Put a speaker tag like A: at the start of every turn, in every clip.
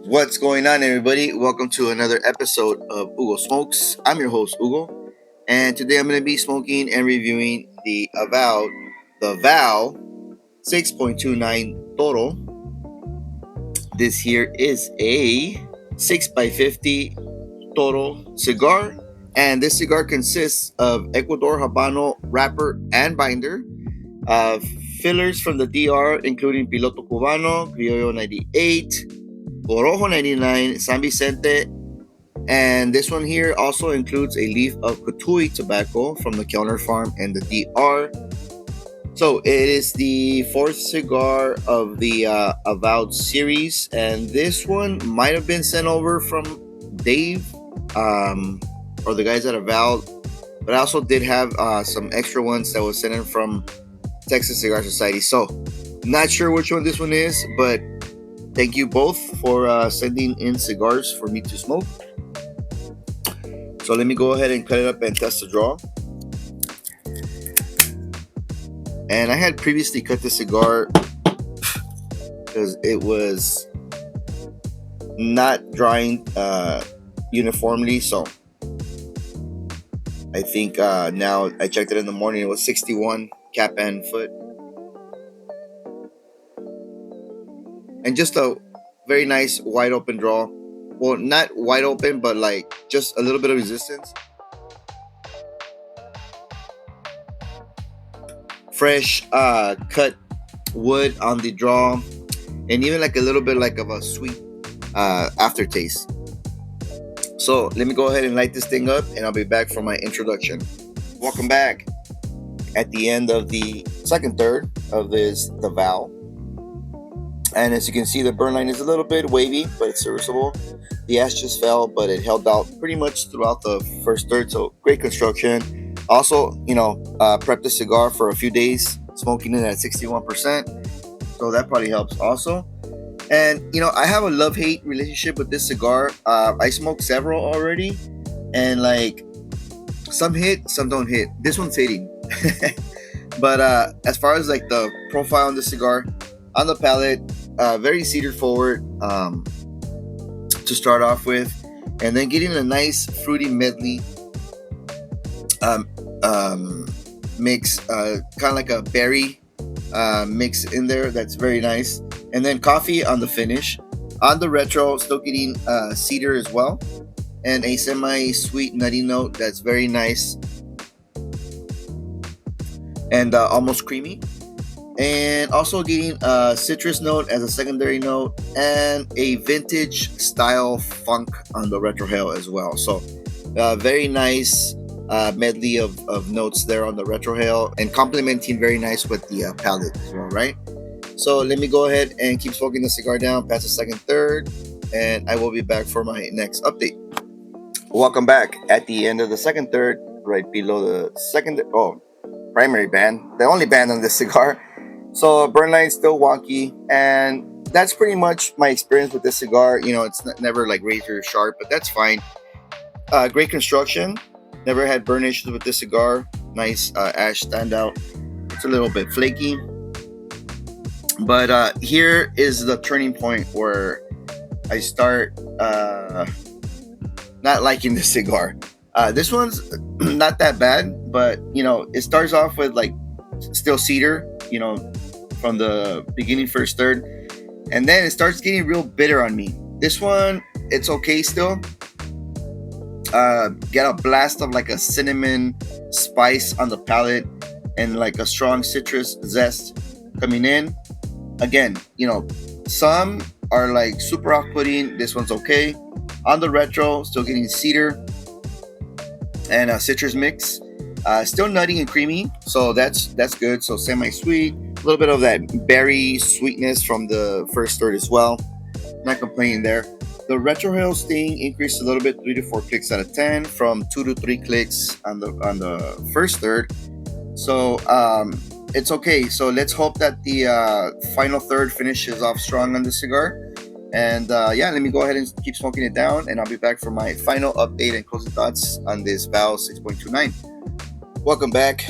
A: What's going on, everybody? Welcome to another episode of Hugo Smokes. I'm your host, Hugo, and today I'm going to be smoking and reviewing the Avowed 6.29 Toro. This here is a 6x50 Toro cigar, and this cigar consists of Ecuador habano wrapper and binder, fillers from the DR, including piloto cubano, criollo 98, corojo 99, San Vicente, and this one here also includes a leaf of cotui tobacco from the Kellner farm and the DR. So it is the fourth cigar of the Avowed series, and this one might have been sent over from Dave or the guys at Avowed, but I also did have some extra ones that was sent in from Texas Cigar Society. So not sure which one this one is, but thank you both for sending in cigars for me to smoke. So let me go ahead and cut it up and test the draw. And I had previously cut the cigar because it was not drying uniformly. So I think now I checked it in the morning. It was 61 cap and foot. And just a very nice wide open draw. Well, not wide open, but like just a little bit of resistance. Fresh cut wood on the draw, and even like a little bit like of a sweet aftertaste. So let me go ahead and light this thing up, and I'll be back for my introduction. Welcome back at the end of the second third of the Vow. And as you can see, the burn line is a little bit wavy, but it's serviceable. The ash just fell, but it held out pretty much throughout the first third. So great construction. Also, prepped the cigar for a few days, smoking it at 61%. So that probably helps also. And, I have a love-hate relationship with this cigar. I smoked several already. And, some hit, some don't hit. This one's hitting. But as far as, the profile on the cigar, on the palate, very cedar forward to start off with, and then getting a nice fruity medley mix, kind of like a berry mix in there. That's very nice. And then coffee on the finish. On the retro, still getting cedar as well, and a semi-sweet nutty note that's very nice and almost creamy. And also getting a citrus note as a secondary note, and a vintage style funk on the retrohale as well. So very nice medley of notes there on the retrohale, and complementing very nice with the palate as well, right? So let me go ahead and keep smoking the cigar down past the second third, and I will be back for my next update. Welcome back at the end of the second third, right below the primary band, the only band on this cigar. So burn line still wonky, and that's pretty much my experience with this cigar. It's never like razor sharp, but that's fine. Great construction. Never had burn issues with this cigar. Nice ash standout. It's a little bit flaky, but here is the turning point where I start not liking this cigar. This one's not that bad, but it starts off with still cedar, from the beginning first third, and then it starts getting real bitter on me. This one, it's okay still. Get a blast of a cinnamon spice on the palate, and a strong citrus zest coming in. Again, some are super off-putting. This one's okay. On the retro, still getting cedar and a citrus mix. Still nutty and creamy, so that's good. So semi-sweet, a little bit of that berry sweetness from the first third as well. Not complaining there. The retrohale sting increased a little bit, 3 to 4 clicks out of 10 from 2 to 3 clicks on the first third. So it's okay. So let's hope that the final third finishes off strong on the cigar. And let me go ahead and keep smoking it down, and I'll be back for my final update and closing thoughts on this Vow 6.29. Welcome back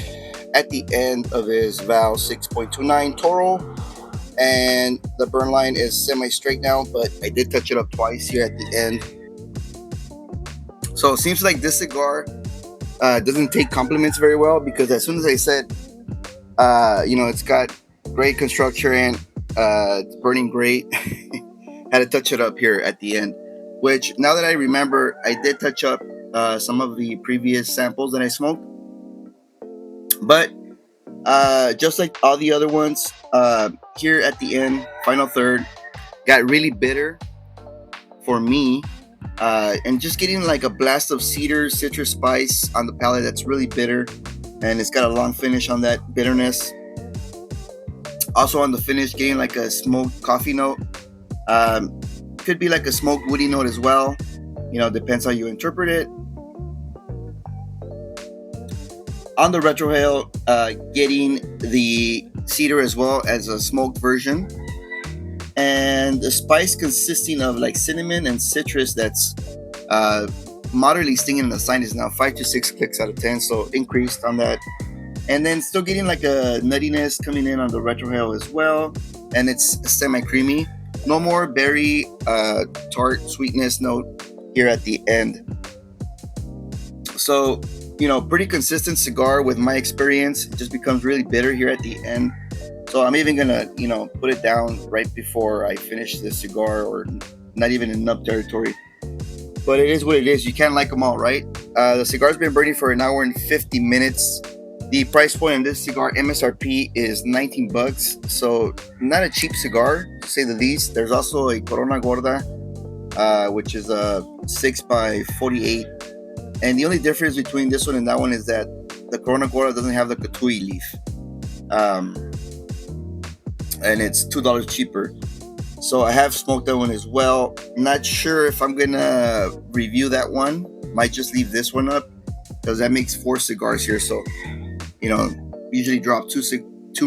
A: at the end of this Vow 6.29 Toro. and the burn line is semi-straight now, but I did touch it up twice here at the end. So it seems like this cigar doesn't take compliments very well, because as soon as I said, it's got great construction and it's burning great, had to touch it up here at the end. Which, now that I remember, I did touch up some of the previous samples that I smoked, but just like all the other ones, here at the end, final third, got really bitter for me, and just getting like a blast of cedar, citrus spice on the palate that's really bitter, and it's got a long finish on that bitterness. Also on the finish, getting like a smoked coffee note. Could be like a smoked woody note as well. Depends how you interpret it. On the retrohale, getting the cedar as well as a smoked version, and the spice consisting of like cinnamon and citrus that's moderately stinging in the sign is now 5 to 6 clicks out of 10, so increased on that. And then still getting like a nuttiness coming in on the retrohale as well, and it's semi-creamy. No more berry tart sweetness note here at the end. So, pretty consistent cigar with my experience. It just becomes really bitter here at the end. So I'm even gonna, put it down right before I finish this cigar, or not even in nub territory. But it is what it is. You can't like them all, right? The cigar's been burning for 1 hour and 50 minutes. The price point on this cigar, MSRP, is $19. So not a cheap cigar, to say the least. There's also a Corona Gorda, which is a 6x48. And the only difference between this one and that one is that the Corona Gorda doesn't have the cotui leaf. And it's $2 cheaper. So I have smoked that one as well. Not sure if I'm gonna review that one. Might just leave this one up, because that makes 4 cigars here. So, usually drop two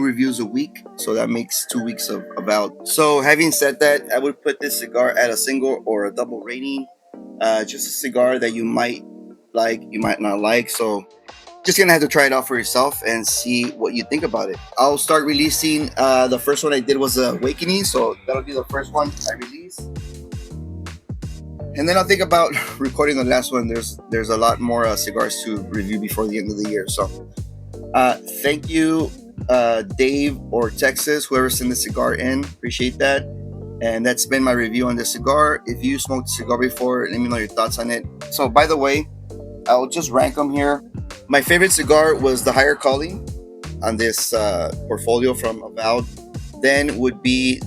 A: reviews a week. So that makes 2 weeks of Avowed. So having said that, I would put this cigar at a single or a double rating. Just a cigar that you might like, you might not like. So just gonna have to try it out for yourself and see what you think about it. I'll start releasing. The first one I did was Awakening, so that'll be the first one I release, and then I'll think about recording the last one. There's a lot more cigars to review before the end of the year. So thank you, Dave or Texas, whoever sent the cigar in. Appreciate that. And that's been my review on this cigar. If you smoked a cigar before, let me know your thoughts on it. So by the way, I'll just rank them here. My favorite cigar was the Higher Calling on this portfolio from Avowed. Then would be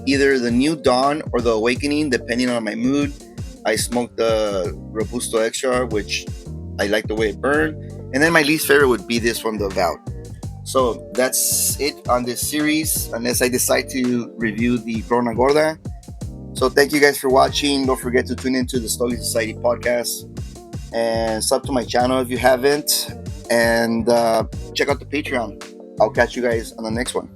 A: either the New Dawn or the Awakening, depending on my mood. I smoked the Robusto Extra, which I like the way it burned. And then my least favorite would be this from the Avowed. So that's it on this series, unless I decide to review the Corona Gorda. So thank you guys for watching. Don't forget to tune into the Slowly Society podcast, and sub to my channel if you haven't, and check out the Patreon. I'll catch you guys on the next one.